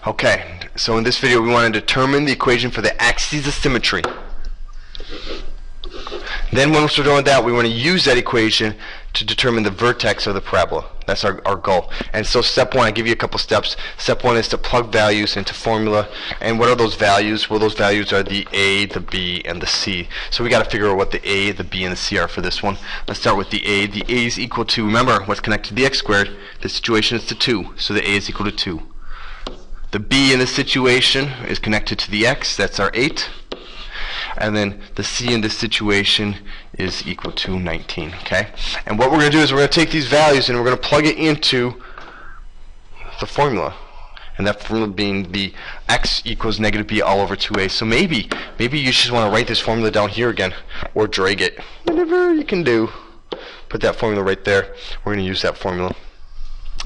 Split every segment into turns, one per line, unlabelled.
Okay, so in this video we want to determine the equation for the axes of symmetry. Then once we're done with that, we want to use that equation to determine the vertex of the parabola. That's our goal. And so step one, I give you a couple steps. Step one is to plug values into formula. And what are those values? Well, those values are the A, the B, and the C. So we got to figure out what the A, the B, and the C are for this one. Let's start with the A. The A is equal to, remember, what's connected to the x squared? The situation is to 2. So the A is equal to 2. The B in this situation is connected to the x. That's our 8. And then the C in this situation is equal to 19, okay? And what we're going to do is we're going to take these values and we're going to plug it into the formula. And that formula being the x equals negative b all over 2a. So maybe you just want to write this formula down here again, or drag it. Whatever you can do. Put that formula right there. We're going to use that formula.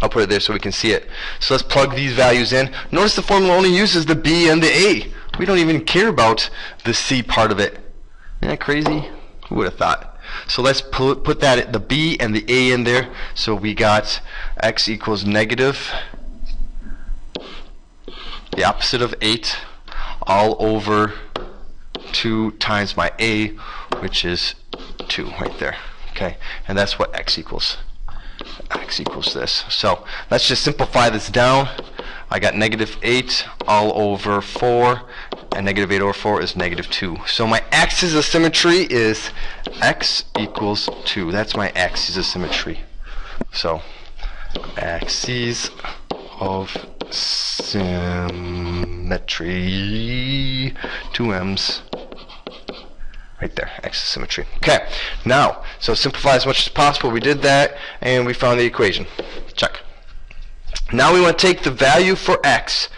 I'll put it there so we can see it. So let's plug these values in. Notice the formula only uses the b and the a. We don't even care about the C part of it. Isn't that crazy? Who would have thought? So let's put that, the B and the A in there. So we got x equals negative, the opposite of 8, all over 2 times my A, which is 2 right there. Okay, and that's what x equals. X equals this. So let's just simplify this down. I got negative 8 all over 4, and negative 8 over 4 is negative 2. So my axis of symmetry is x equals 2. That's my axis of symmetry. So axes of symmetry, 2 M's. Right there, axis of symmetry. Okay, now, so simplify as much as possible. We did that, and we found the equation. Check. Now we want to take the value for x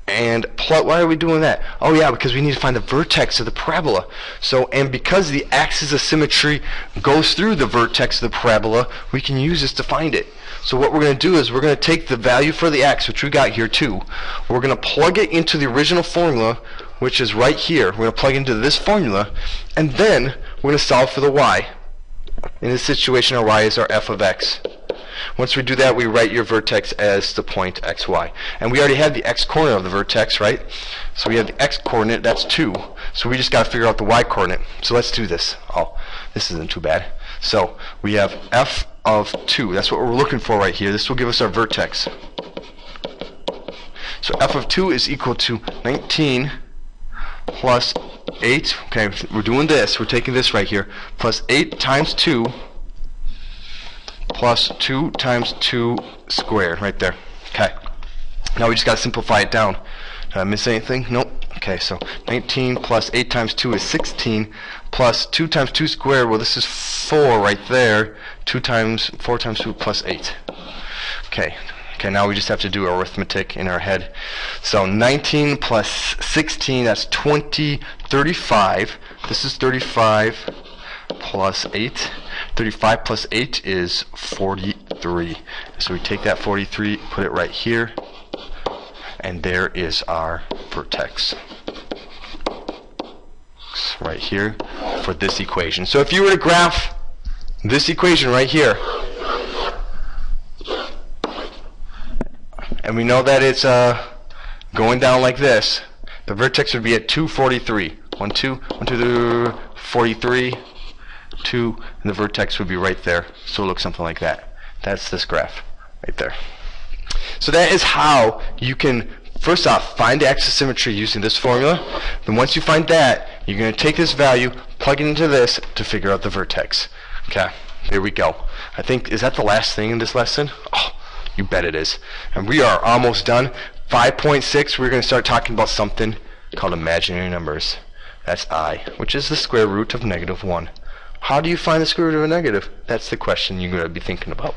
and plot. Why are we doing that? Oh yeah, because we need to find the vertex of the parabola. So, and because the axis of symmetry goes through the vertex of the parabola, we can use this to find it. So what we're going to do is we're going to take the value for the x, which we got here too. We're going to plug it into the original formula, which is right here. We're going to plug into this formula, and then we're going to solve for the y. In this situation, our y is our f of x. Once we do that, we write your vertex as the point xy. And we already have the x-coordinate of the vertex, right? So we have the x-coordinate, that's 2. So we just got to figure out the y-coordinate. So let's do this. Oh, this isn't too bad. So we have f of 2. That's what we're looking for right here. This will give us our vertex. So f of 2 is equal to 19 plus 8. Okay, we're doing this. We're taking this right here. Plus 8 times 2 plus 2 times 2 squared, right there. Okay. Now we just got to simplify it down. Did I miss anything? Nope. Okay, so 19 plus 8 times 2 is 16, plus 2 times 2 squared, well this is 4 right there. 4 times 2 plus 8. Okay. Okay, now we just have to do arithmetic in our head. So 19 plus 16, that's 20, 35. This is 35 plus 8. 35 plus 8 is 43. So we take that 43, put it right here, and there is our vertex. Right here for this equation. So if you were to graph this equation right here, and we know that it's going down like this, the vertex would be at 243. 1, 2, 1, 2, 3, 43. 2, and the vertex would be right there. So it looks something like that. That's this graph right there. So that is how you can, first off, find the axis of symmetry using this formula. Then once you find that, you're going to take this value, plug it into this to figure out the vertex. Okay, there we go. I think, is that the last thing in this lesson? Oh, you bet it is. And we are almost done. 5.6, we're going to start talking about something called imaginary numbers. That's I, which is the square root of -1. How do you find the square root of a negative? That's the question you're going to be thinking about.